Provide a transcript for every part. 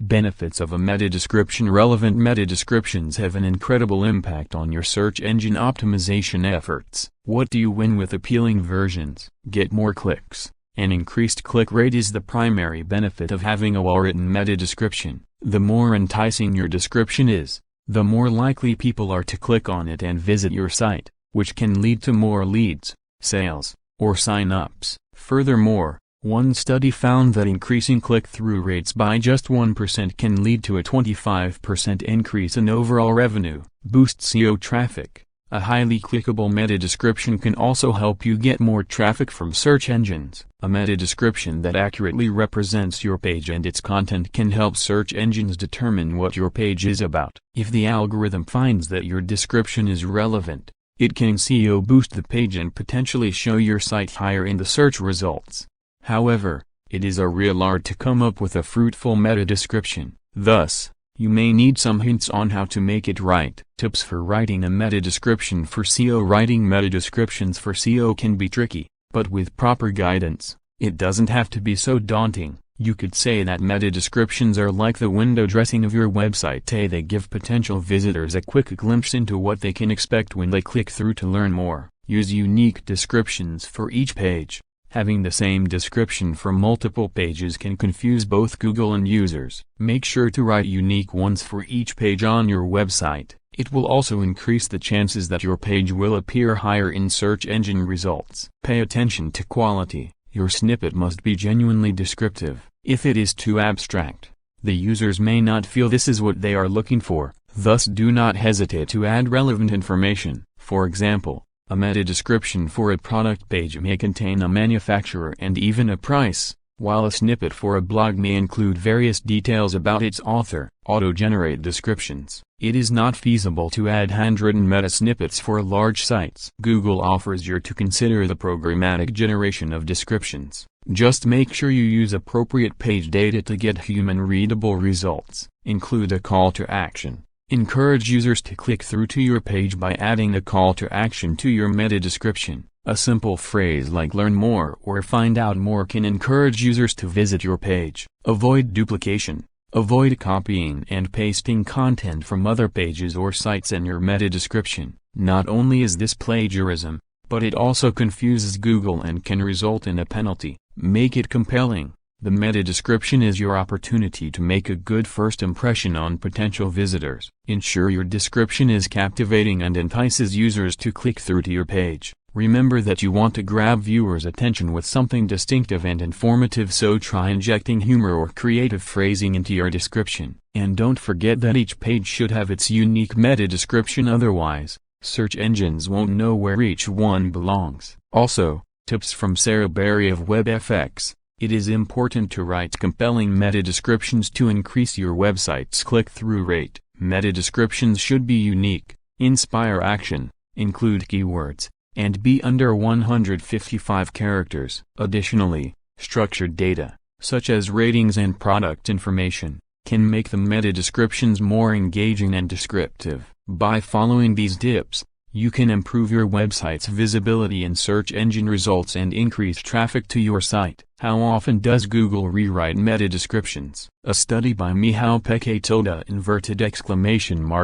Benefits of a meta description. Relevant meta descriptions have an incredible impact on your search engine optimization efforts. What do you win with appealing versions? Get more clicks. An increased click rate is the primary benefit of having a well-written meta description. The more enticing your description is, the more likely people are to click on it and visit your site, which can lead to more leads, sales, or sign-ups. Furthermore, one study found that increasing click-through rates by just 1% can lead to a 25% increase in overall revenue. Boost SEO traffic. A highly clickable meta description can also help you get more traffic from search engines. A meta description that accurately represents your page and its content can help search engines determine what your page is about. If the algorithm finds that your description is relevant, it can SEO boost the page and potentially show your site higher in the search results. However, it is a real art to come up with a fruitful meta description. Thus, you may need some hints on how to make it right. Tips for writing a meta description for SEO. Writing meta descriptions for SEO can be tricky, but with proper guidance, it doesn't have to be so daunting. You could say that meta descriptions are like the window dressing of your website. They give potential visitors a quick glimpse into what they can expect when they click through to learn more. Use unique descriptions for each page. Having the same description for multiple pages can confuse both Google and users. Make sure to write unique ones for each page on your website. It will also increase the chances that your page will appear higher in search engine results. Pay attention to quality. Your snippet must be genuinely descriptive. If it is too abstract, the users may not feel this is what they are looking for. Thus, do not hesitate to add relevant information. For example, a meta description for a product page may contain a manufacturer and even a price, while a snippet for a blog may include various details about its author. Auto-generate descriptions. It is not feasible to add handwritten meta snippets for large sites. Google offers you to consider the programmatic generation of descriptions. Just make sure you use appropriate page data to get human-readable results. Include a call to action. Encourage users to click through to your page by adding a call to action to your meta description. A simple phrase like "learn more" or "find out more" can encourage users to visit your page. Avoid duplication. Avoid copying and pasting content from other pages or sites in your meta description. Not only is this plagiarism, but it also confuses Google and can result in a penalty. Make it compelling. The meta description is your opportunity to make a good first impression on potential visitors. Ensure your description is captivating and entices users to click through to your page. Remember that you want to grab viewers' attention with something distinctive and informative, so try injecting humor or creative phrasing into your description. And don't forget that each page should have its unique meta description, otherwise, search engines won't know where each one belongs. Also, tips from Sarah Berry of WebFX. It is important to write compelling meta descriptions to increase your website's click-through rate. Meta descriptions should be unique, inspire action, include keywords, and be under 155 characters. Additionally, structured data, such as ratings and product information, can make the meta descriptions more engaging and descriptive. By following these tips, you can improve your website's visibility in search engine results and increase traffic to your site. How often does Google rewrite meta descriptions? A study by Michał Pekatoda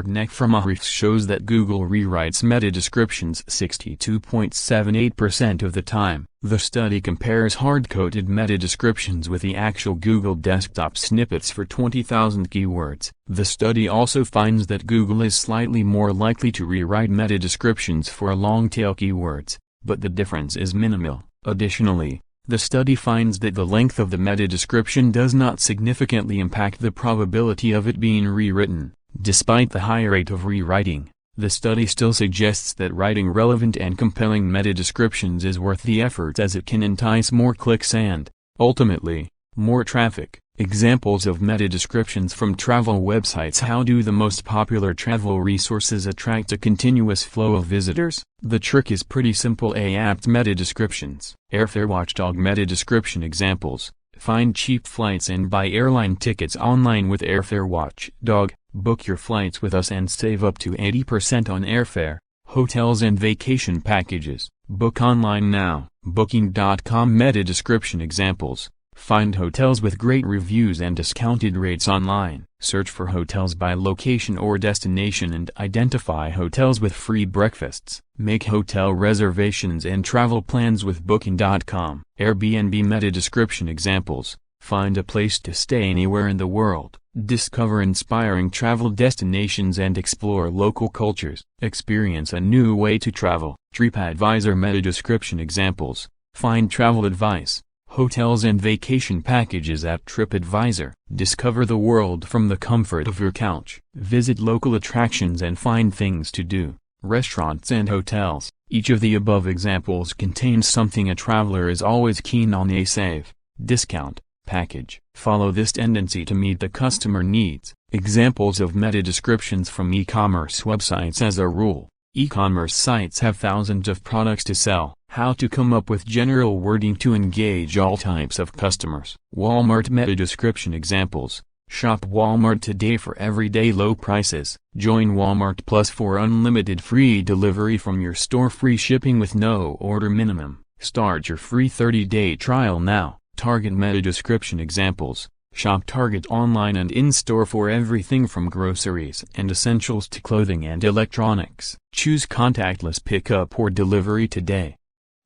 neck from Ahrefs shows that Google rewrites meta descriptions 62.78% of the time. The study compares hard-coded meta descriptions with the actual Google desktop snippets for 20,000 keywords. The study also finds that Google is slightly more likely to rewrite meta descriptions for long-tail keywords, but the difference is minimal. Additionally, the study finds that the length of the meta description does not significantly impact the probability of it being rewritten. Despite the high rate of rewriting, the study still suggests that writing relevant and compelling meta descriptions is worth the effort, as it can entice more clicks and, ultimately, more traffic. Examples of meta descriptions from travel websites. How do the most popular travel resources attract a continuous flow of visitors? The trick is pretty simple. Apt meta descriptions. Airfare Watchdog meta description examples. Find cheap flights and buy airline tickets online with Airfare Watchdog. Book your flights with us and save up to 80% on airfare, hotels and vacation packages. Book online now. Booking.com meta description examples. Find hotels with great reviews and discounted rates online. Search for hotels by location or destination and identify hotels with free breakfasts. Make hotel reservations and travel plans with Booking.com. Airbnb meta description examples. Find a place to stay anywhere in the world. Discover inspiring travel destinations and explore local cultures. Experience a new way to travel. TripAdvisor meta description examples. Find travel advice, hotels and vacation packages at TripAdvisor. Discover the world from the comfort of your couch. Visit local attractions and find things to do. Restaurants and hotels. Each of the above examples contains something a traveler is always keen on: a save, discount, package. Follow this tendency to meet the customer needs. Examples of meta descriptions from e-commerce websites. As a rule, e-commerce sites have thousands of products to sell. How to come up with general wording to engage all types of customers. Walmart meta description examples. Shop Walmart today for everyday low prices. Join Walmart Plus for unlimited free delivery from your store. Free shipping with no order minimum. Start your free 30-day trial now. Target meta description examples. Shop Target online and in-store for everything from groceries and essentials to clothing and electronics. Choose contactless pickup or delivery today.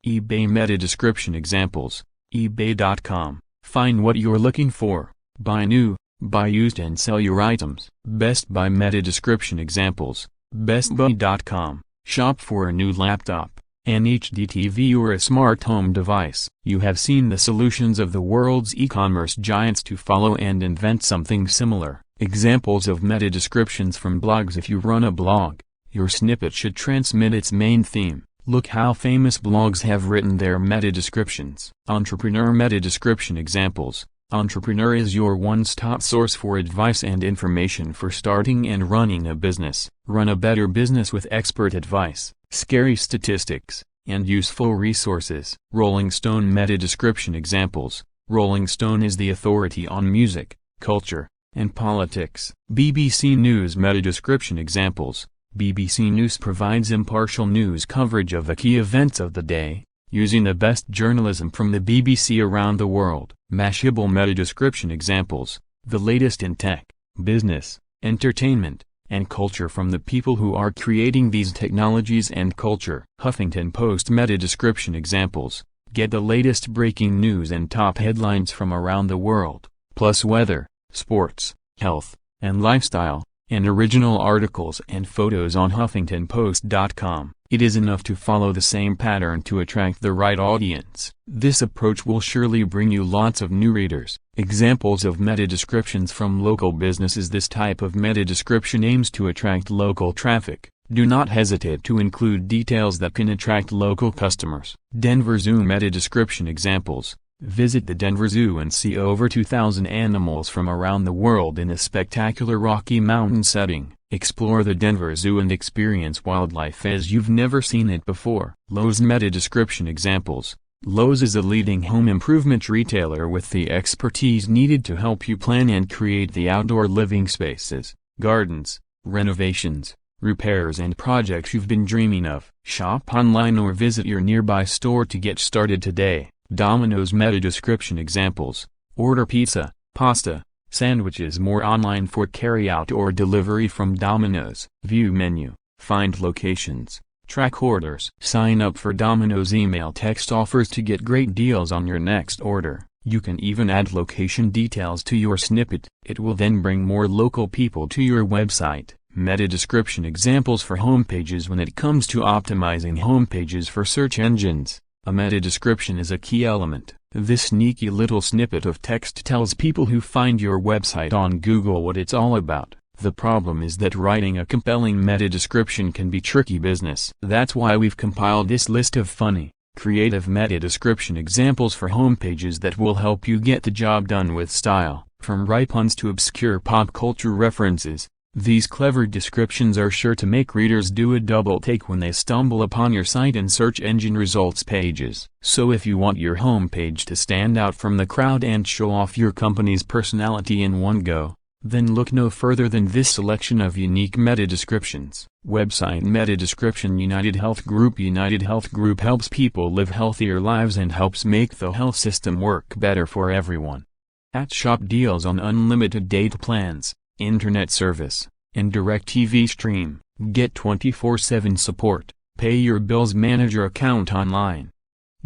eBay meta description examples. eBay.com. Find what you're looking for. Buy new, buy used and sell your items. Best Buy meta description examples. BestBuy.com. Shop for a new laptop, an HD TV or a smart home device. You have seen the solutions of the world's e-commerce giants to follow and invent something similar. Examples of meta descriptions from blogs. If you run a blog, your snippet should transmit its main theme. Look how famous blogs have written their meta descriptions. Entrepreneur meta description examples. Entrepreneur is your one-stop source for advice and information for starting and running a business. Run a better business with expert advice, scary statistics, and useful resources. Rolling Stone meta description examples. Rolling Stone is the authority on music, culture, and politics. BBC News meta description examples. BBC News provides impartial news coverage of the key events of the day, using the best journalism from the BBC around the world. Mashable meta description examples. The latest in tech, business, entertainment, and culture from the people who are creating these technologies and culture. Huffington Post meta description examples. Get the latest breaking news and top headlines from around the world, plus weather, sports, health, and lifestyle, and original articles and photos on HuffingtonPost.com. It is enough to follow the same pattern to attract the right audience. This approach will surely bring you lots of new readers. Examples of meta descriptions from local businesses. This type of meta description aims to attract local traffic. Do not hesitate to include details that can attract local customers. Denver Zoo meta description examples. Visit the Denver Zoo and see over 2,000 animals from around the world in a spectacular Rocky Mountain setting. Explore the Denver Zoo and experience wildlife as you've never seen it before. Lowe's meta description examples. Lowe's is a leading home improvement retailer with the expertise needed to help you plan and create the outdoor living spaces, gardens, renovations, repairs and projects you've been dreaming of. Shop online or visit your nearby store to get started today. Domino's meta description examples. Order pizza, pasta, sandwiches more online for carry-out or delivery from Domino's. View menu, find locations, track orders. Sign up for Domino's email text offers to get great deals on your next order. You can even add location details to your snippet. It will then bring more local people to your website. Meta description examples for homepages. When it comes to optimizing homepages for search engines, a meta description is a key element. This sneaky little snippet of text tells people who find your website on Google what it's all about. The problem is that writing a compelling meta description can be tricky business. That's why we've compiled this list of funny, creative meta description examples for homepages that will help you get the job done with style. From wry puns to obscure pop culture references, these clever descriptions are sure to make readers do a double take when they stumble upon your site in search engine results pages. So if you want your homepage to stand out from the crowd and show off your company's personality in one go, Then look no further than this selection of unique meta descriptions. Website meta description: United Health Group. United Health Group helps people live healthier lives and helps make the health system work better for everyone. At shop deals on unlimited data plans, internet service, and direct TV stream. Get 24/7 support. Pay your bills, manage your account online.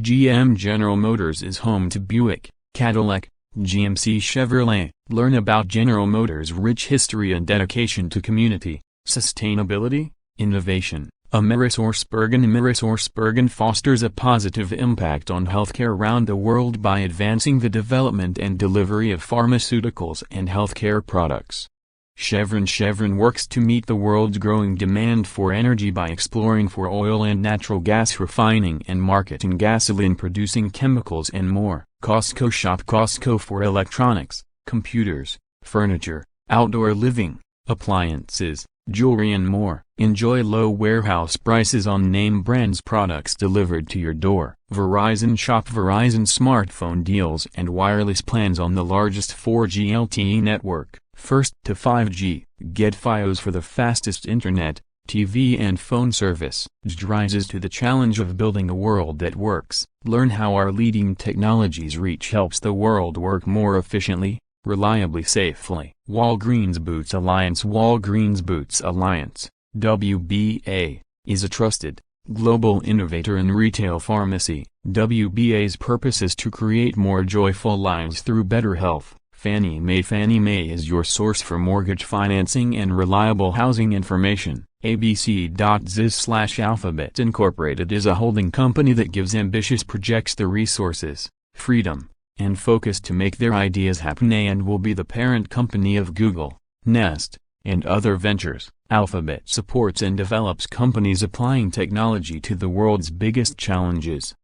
GM General Motors is home to Buick, Cadillac, GMC, Chevrolet. Learn about General Motors' rich history and dedication to community, sustainability, innovation. AmerisourceBergen fosters a positive impact on healthcare around the world by advancing the development and delivery of pharmaceuticals and healthcare products. Chevron works to meet the world's growing demand for energy by exploring for oil and natural gas refining and marketing, gasoline producing chemicals, and more. Costco shop Costco for electronics, computers, furniture, outdoor living, appliances, jewelry, and more. Enjoy low warehouse prices on name brands products delivered to your door. Verizon shop Verizon smartphone deals and wireless plans on the largest 4G LTE network. First to 5G, get Fios for the fastest internet, TV and phone service. Rises to the challenge of building a world that works. Learn how our leading technologies reach helps the world work more efficiently, reliably, safely. Walgreens Boots Alliance. Walgreens Boots Alliance, WBA, is a trusted, global innovator in retail pharmacy. WBA's purpose is to create more joyful lives through better health. Fannie Mae. Fannie Mae is your source for mortgage financing and reliable housing information. abc.zs/alphabet Incorporated is a holding company that gives ambitious projects the resources, freedom, and focus to make their ideas happen, and will be the parent company of Google, Nest, and other ventures. Alphabet supports and develops companies applying technology to the world's biggest challenges.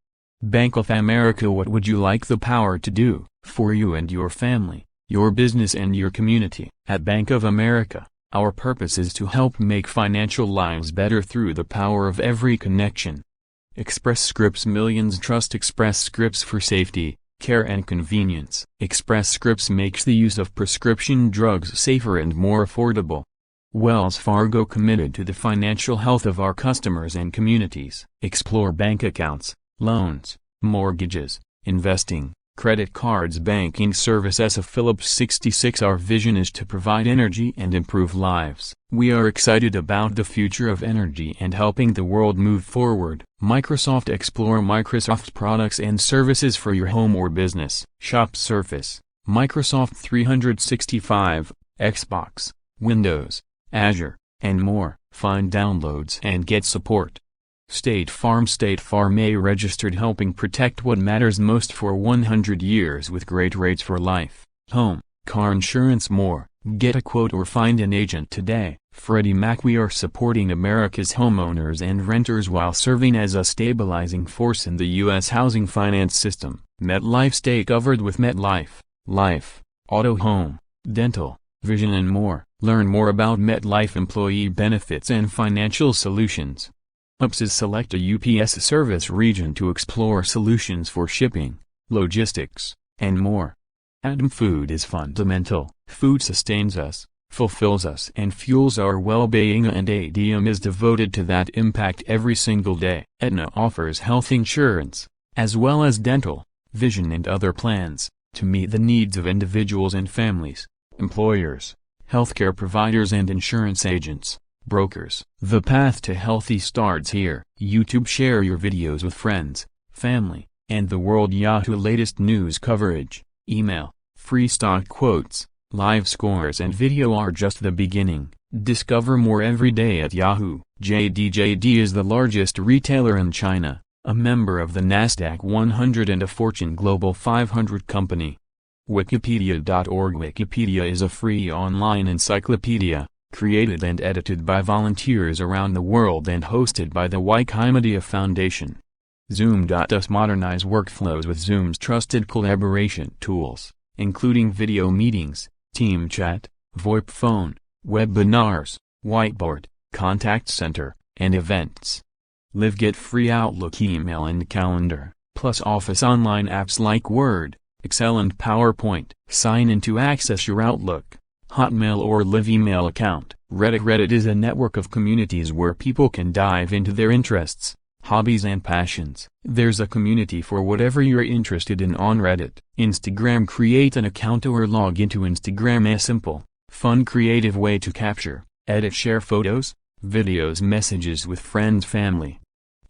Bank of America. What would you like the power to do for you and your family, your business, and your community? At Bank of America, our purpose is to help make financial lives better through the power of every connection. Express Scripts. Millions trust Express Scripts for safety, care, and convenience. Express Scripts makes the use of prescription drugs safer and more affordable. Wells Fargo, committed to the financial health of our customers and communities. Explore bank accounts, loans, mortgages, investing, credit cards, banking services of Phillips 66. Our vision is to provide energy and improve lives. We are excited about the future of energy and helping the world move forward. Microsoft. Explore Microsoft products and services for your home or business. Shop Surface, Microsoft 365, Xbox, Windows, Azure, and more. Find downloads and get support. State Farm. State Farm, a registered, helping protect what matters most for 100 years with great rates for life, home, car insurance, more. Get a quote or find an agent today. Freddie Mac. We are supporting America's homeowners and renters while serving as a stabilizing force in the U.S. housing finance system. MetLife. Stay covered with MetLife, life, auto, home, dental, vision, and more. Learn more about MetLife employee benefits and financial solutions. UPS. Select a UPS service region to explore solutions for shipping, logistics, and more. ADM. Food is fundamental. Food sustains us, fulfills us, and fuels our well-being, and ADM is devoted to that impact every single day. Aetna offers health insurance, as well as dental, vision, and other plans, to meet the needs of individuals and families, employers, healthcare providers, and insurance agents, brokers. The path to healthy starts here. YouTube. Share your videos with friends, family, and the world. Yahoo. Latest news coverage, email, free stock quotes, live scores, and video are just the beginning. Discover more every day at Yahoo. JD is the largest retailer in China, a member of the Nasdaq 100 and a Fortune Global 500 company. Wikipedia.org. Wikipedia is a free online encyclopedia, created and edited by volunteers around the world and hosted by the Wikimedia Foundation. Zoom.us. Modernize workflows with Zoom's trusted collaboration tools, including video meetings, team chat, VoIP phone, webinars, whiteboard, contact center, and events. Get free Outlook email and calendar, plus Office online apps like Word, Excel, and PowerPoint. Sign in to access your Outlook, Hotmail or Live email account. Reddit is a network of communities where people can dive into their interests, hobbies and passions. There's a community for whatever you're interested in on Reddit. Instagram. Create an account or log into Instagram. A simple, fun, creative way to capture, edit, share photos, videos, messages with friends, family.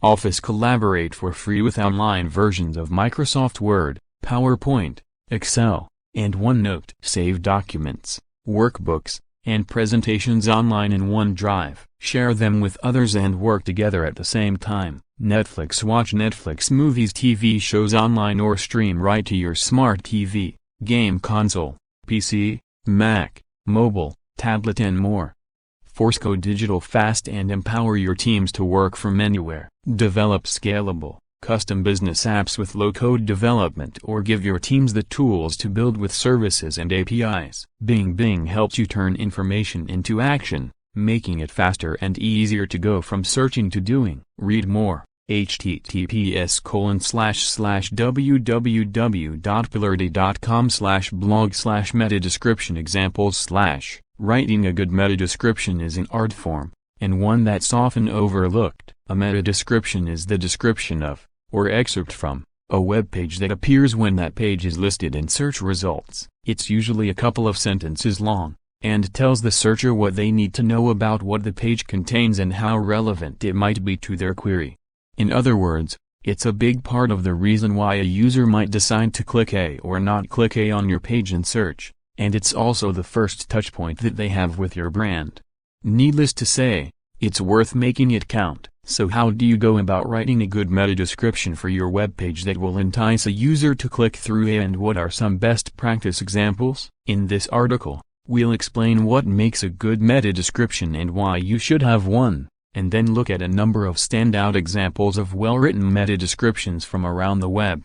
Office. Collaborate for free with online versions of Microsoft Word, PowerPoint, Excel, and OneNote. Save documents, workbooks, and presentations online in OneDrive. Share them with others and work together at the same time. Netflix. Watch Netflix movies, TV shows online or stream right to your smart TV, game console, PC, Mac, mobile, tablet and more. Foursquare. Digital fast and empower your teams to work from anywhere. Develop scalable, custom business apps with low-code development or give your teams the tools to build with services and APIs. Bing helps you turn information into action, making it faster and easier to go from searching to doing. Read more. https://www.pilardy.com/blog/meta description examples/ Writing a good meta description is an art form, and one that's often overlooked. A meta description is the description of, or excerpt from, a web page that appears when that page is listed in search results. It's usually a couple of sentences long, and tells the searcher what they need to know about what the page contains and how relevant it might be to their query. In other words, it's a big part of the reason why a user might decide to click A or not click A on your page in search, and it's also the first touchpoint that they have with your brand. Needless to say, it's worth making it count. So how do you go about writing a good meta description for your web page that will entice a user to click through, and what are some best practice examples? In this article, we'll explain what makes a good meta description and why you should have one, and then look at a number of standout examples of well-written meta descriptions from around the web.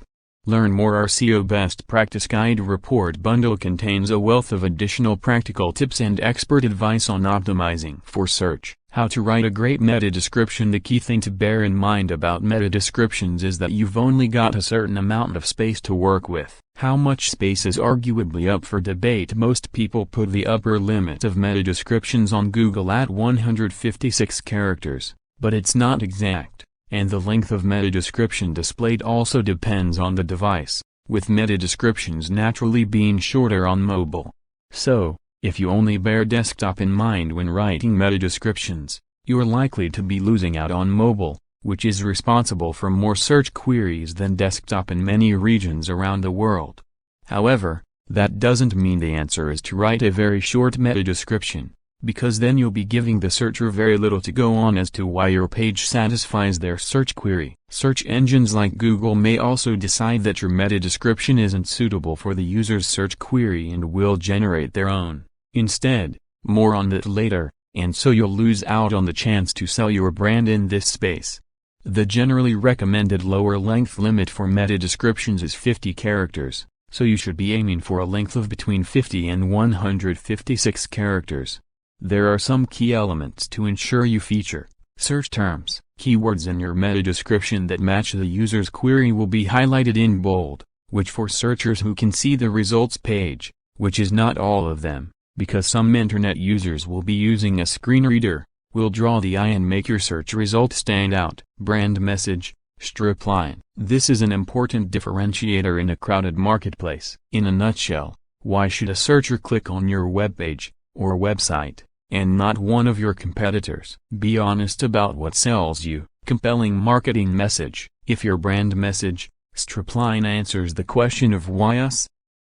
Learn more. Our SEO Best Practice Guide report bundle contains a wealth of additional practical tips and expert advice on optimizing for search. How to write a great meta description. The key thing to bear in mind about meta descriptions is that you've only got a certain amount of space to work with. How much space is arguably up for debate. Most people put the upper limit of meta descriptions on Google at 156 characters, but it's not exact, and the length of meta description displayed also depends on the device, with meta descriptions naturally being shorter on mobile. So, if you only bear desktop in mind when writing meta descriptions, you're likely to be losing out on mobile, which is responsible for more search queries than desktop in many regions around the world. However, that doesn't mean the answer is to write a very short meta description, because then you'll be giving the searcher very little to go on as to why your page satisfies their search query. Search engines like Google may also decide that your meta description isn't suitable for the user's search query and will generate their own instead. More on that later, and so you'll lose out on the chance to sell your brand in this space. The generally recommended lower length limit for meta descriptions is 50 characters, so you should be aiming for a length of between 50 and 156 characters. There are some key elements to ensure you feature search terms. Keywords in your meta description that match the user's query will be highlighted in bold, which for searchers who can see the results page, which is not all of them, because some internet users will be using a screen reader, will draw the eye and make your search result stand out. Brand message, strapline. This is an important differentiator in a crowded marketplace. In a nutshell, why should a searcher click on your webpage, or website, and not one of your competitors? Be honest about what sells you. Compelling marketing message. If your brand message, strapline answers the question of why us,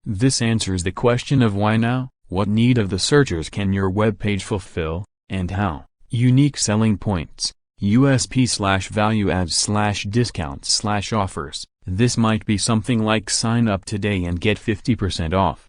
this answers the question of why now. What need of the searchers can your webpage fulfill, and how? Unique selling points, USP/value adds/discounts/offers. This might be something like sign up today and get 50% off.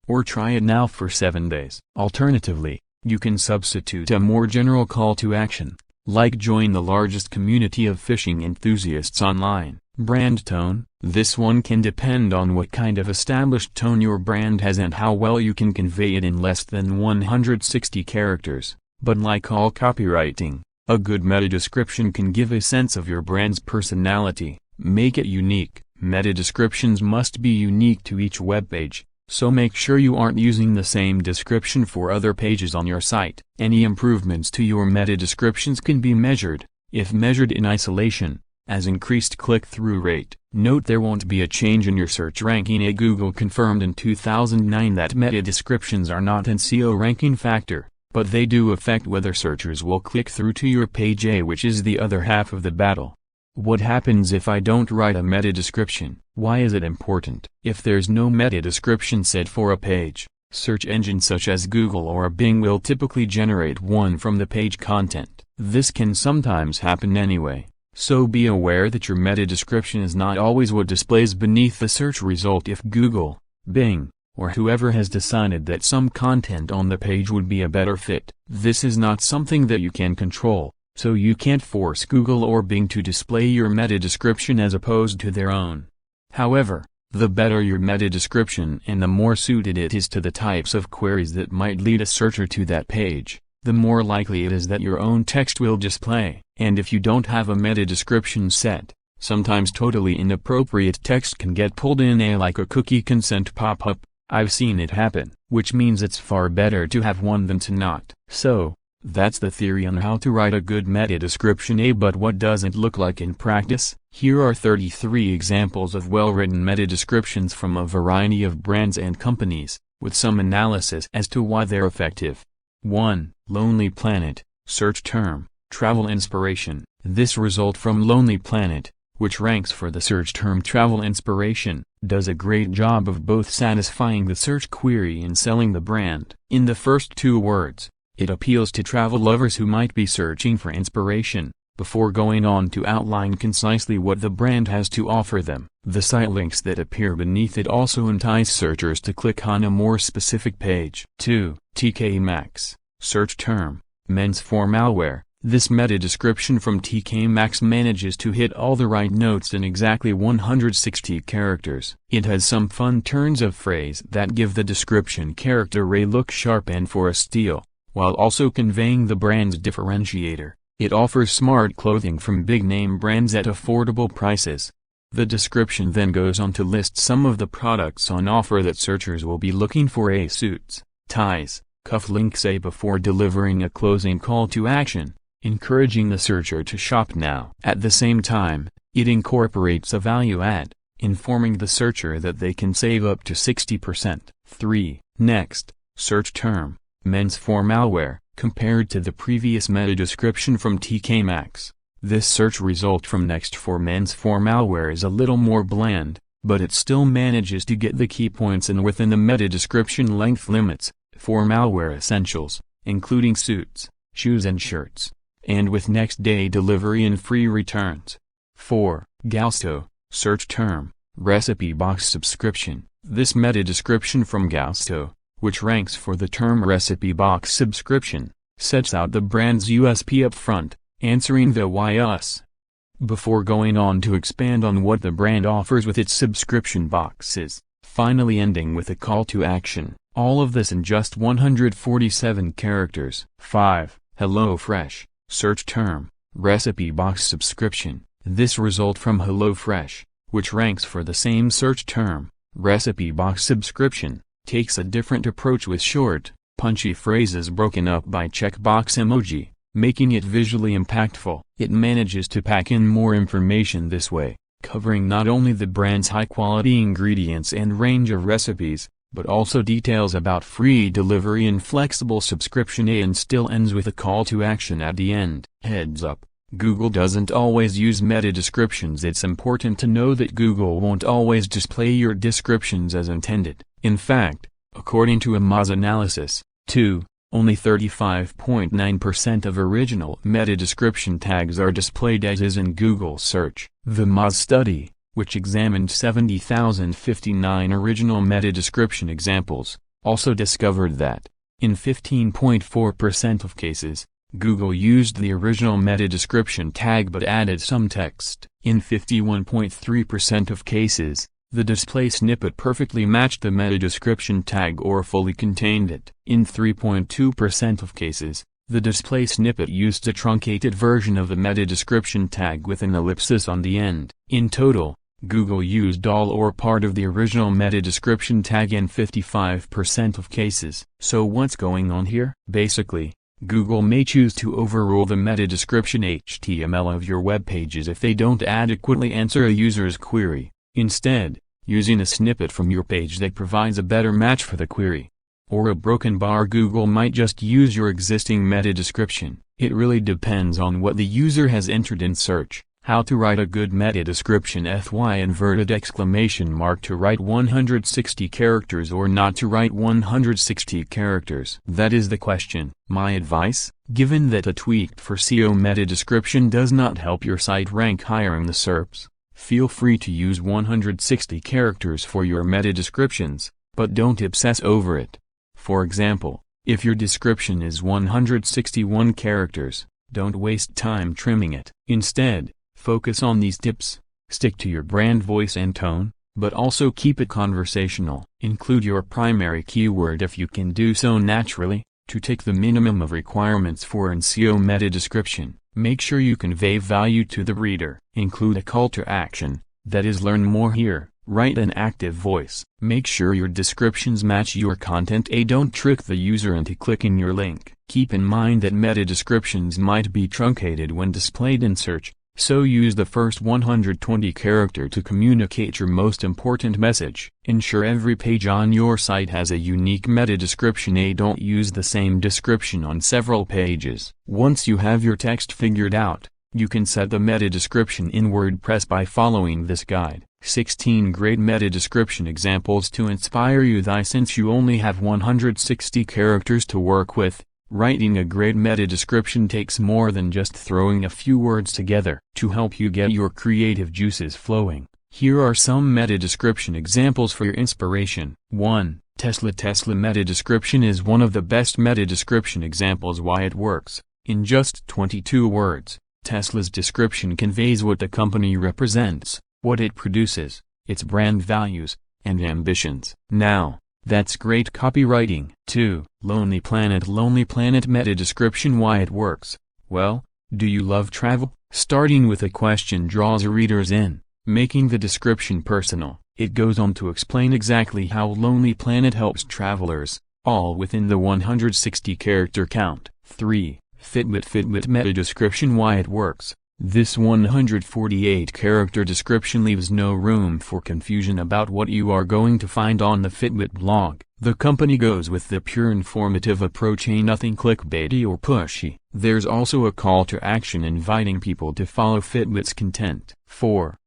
Or try it now for 7 days. Alternatively, you can substitute a more general call to action, like join the largest community of fishing enthusiasts online. Brand tone. This one can depend on what kind of established tone your brand has and how well you can convey it in less than 160 characters. But like all copywriting, a good meta description can give a sense of your brand's personality, make it unique. Meta descriptions must be unique to each webpage, So make sure you aren't using the same description for other pages on your site. Any improvements to your meta descriptions can be measured, if measured in isolation, as increased click-through rate. Note there won't be a change in your search ranking. Google confirmed in 2009 that meta descriptions are not an SEO ranking factor, but they do affect whether searchers will click through to your page, which is the other half of the battle. What happens if I don't write a meta description? Why is it important? If there's no meta description set for a page, search engines such as Google or Bing will typically generate one from the page content. This can sometimes happen anyway, so be aware that your meta description is not always what displays beneath the search result. If Google, Bing, or whoever has decided that some content on the page would be a better fit, this is not something that you can control, so you can't force Google or Bing to display your meta description as opposed to their own. However, the better your meta description and the more suited it is to the types of queries that might lead a searcher to that page, the more likely it is that your own text will display. And if you don't have a meta description set, sometimes totally inappropriate text can get pulled in, like a cookie consent pop-up. I've seen it happen, which means it's far better to have one than to not. So, that's the theory on how to write a good meta description. But what does it look like in practice? Here are 33 examples of well-written meta descriptions from a variety of brands and companies, with some analysis as to why they're effective. 1. Lonely Planet, search term, travel inspiration. This result from Lonely Planet, which ranks for the search term travel inspiration, does a great job of both satisfying the search query and selling the brand. In the first two words, it appeals to travel lovers who might be searching for inspiration, before going on to outline concisely what the brand has to offer them. The site links that appear beneath it also entice searchers to click on a more specific page. 2. TK Maxx, search term, men's formalwear. This meta description from TK Maxx manages to hit all the right notes in exactly 160 characters. It has some fun turns of phrase that give the description character a look sharp and for a steal, while also conveying the brand's differentiator. It offers smart clothing from big-name brands at affordable prices. The description then goes on to list some of the products on offer that searchers will be looking for: suits, ties, cufflinks, before delivering a closing call to action, encouraging the searcher to shop now. At the same time, it incorporates a value add, informing the searcher that they can save up to 60%. 3. Next, search term, men's formalwear, compared to the previous meta description from TK Maxx. This search result from Next for men's formalwear is a little more bland, but it still manages to get the key points in within the meta description length limits. Formalwear essentials, including suits, shoes and shirts, and with next day delivery and free returns. 4. Gusto, search term, recipe box subscription. This meta description from Gusto, which ranks for the term recipe box subscription, sets out the brand's USP up front, answering the why us, before going on to expand on what the brand offers with its subscription boxes, finally ending with a call to action. All of this in just 147 characters. 5. HelloFresh, search term, recipe box subscription. This result from HelloFresh, which ranks for the same search term, recipe box subscription, takes a different approach with short, punchy phrases broken up by checkbox emoji, making it visually impactful. It manages to pack in more information this way, covering not only the brand's high-quality ingredients and range of recipes, but also details about free delivery and flexible subscription, and still ends with a call to action at the end. Heads up, Google doesn't always use meta descriptions. It's important to know that Google won't always display your descriptions as intended. In fact, according to a Moz analysis, only 35.9% of original meta description tags are displayed as is in Google search. The Moz study, which examined 70,059 original meta description examples, also discovered that, in 15.4% of cases, Google used the original meta description tag but added some text. In 51.3% of cases, the display snippet perfectly matched the meta description tag or fully contained it. In 3.2% of cases, the display snippet used a truncated version of the meta description tag with an ellipsis on the end. In total, Google used all or part of the original meta description tag in 55% of cases. So what's going on here? Basically, Google may choose to overrule the meta description HTML of your web pages if they don't adequately answer a user's query. Instead, using a snippet from your page that provides a better match for the query, or a broken bar, Google might just use your existing meta description. It really depends on what the user has entered in search. How to write a good meta description. Inverted exclamation mark to write 160 characters or not to write 160 characters? That is the question. My advice, given that a tweaked for SEO meta description does not help your site rank higher in the SERPs, feel free to use 160 characters for your meta descriptions, but don't obsess over it. For example, if your description is 161 characters, don't waste time trimming it. Instead, focus on these tips. Stick to your brand voice and tone, but also keep it conversational. Include your primary keyword if you can do so naturally. To take the minimum of requirements for an SEO meta description, make sure you convey value to the reader. Include a call to action, that is, learn more here. Write an active voice. Make sure your descriptions match your content. Don't trick the user into clicking your link. Keep in mind that meta descriptions might be truncated when displayed in search, so use the first 120 character to communicate your most important message. Ensure every page on your site has a unique meta description. Don't use the same description on several pages. Once you have your text figured out, you can set the meta description in WordPress by following this guide. 16 great meta description examples to inspire you. Since you only have 160 characters to work with, writing a great meta description takes more than just throwing a few words together. To help you get your creative juices flowing, here are some meta description examples for your inspiration. 1. Tesla. Tesla meta description is one of the best meta description examples. Why it works. In just 22 words, Tesla's description conveys what the company represents, what it produces, its brand values, and ambitions. Now, that's great copywriting. 2. Lonely Planet. Lonely Planet meta description. Why it works. Well, do you love travel? Starting with a question draws readers in, making the description personal. It goes on to explain exactly how Lonely Planet helps travelers, all within the 160 character count. 3. Fitbit. Fitbit meta description. Why it works. This 148 character description leaves no room for confusion about what you are going to find on the Fitbit blog. The company goes with the pure informative approach, nothing clickbaity or pushy. There's also a call to action inviting people to follow Fitbit's content. 4.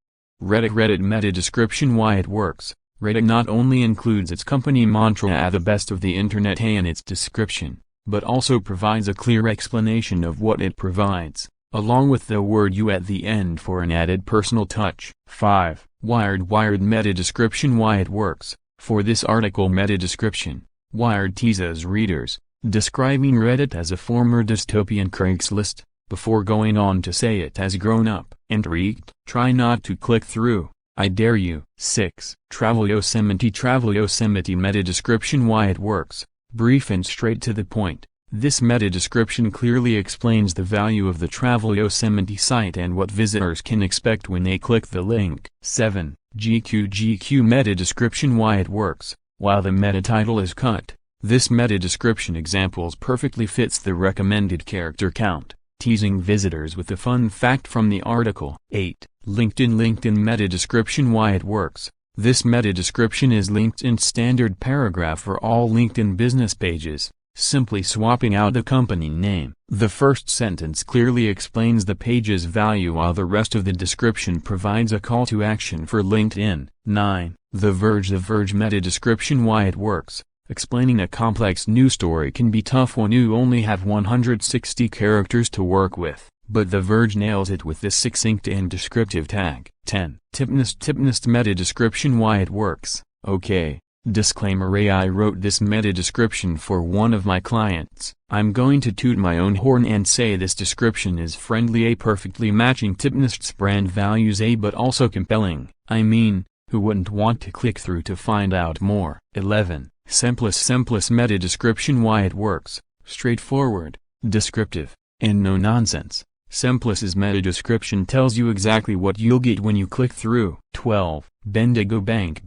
Reddit. Reddit meta description. Why it works. Reddit not only includes its company mantra the best of the internet in its description, but also provides a clear explanation of what it provides, along with the word "you" at the end for an added personal touch. 5. Wired. Wired meta description. Why it works. For this article meta description, Wired teases readers, describing Reddit as a former dystopian Craigslist, before going on to say it has grown up. Intrigued? Try not to click through, I dare you. 6. Travel Yosemite. Travel Yosemite meta description. Why it works. Brief and straight to the point. This meta description clearly explains the value of the Travel Yosemite site and what visitors can expect when they click the link. 7. GQ. GQ meta description. Why it works. While the meta title is cut, this meta description examples perfectly fits the recommended character count, teasing visitors with a fun fact from the article. 8. LinkedIn. LinkedIn meta description. Why it works. This meta description is LinkedIn's standard paragraph for all LinkedIn business pages, simply swapping out the company name. The first sentence clearly explains the page's value while the rest of the description provides a call to action for LinkedIn. 9. The Verge. The Verge meta description. Why it works. Explaining a complex news story can be tough when you only have 160 characters to work with, but The Verge nails it with this succinct and descriptive tag. 10. Tipness. Tipness meta description. Why it works. Okay. Disclaimer: I wrote this meta description for one of my clients. I'm going to toot my own horn and say this description is friendly, perfectly matching Tipnest's brand values, but also compelling. I mean, who wouldn't want to click through to find out more? 11. Simplest meta description. Why it works. Straightforward, descriptive, and no nonsense. Simplis's meta description tells you exactly what you'll get when you click through. 12. Bendigo Bank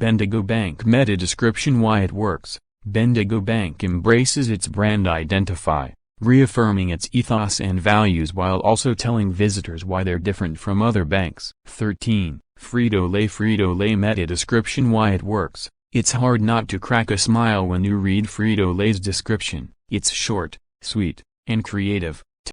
meta description. Why it works. Bendigo Bank embraces its brand identify, reaffirming its ethos and values while also telling visitors why they're different from other banks. 13. Frito-Lay meta description. Why it works. It's hard not to crack a smile when you read Frito-Lay's description. It's short, sweet, and creative,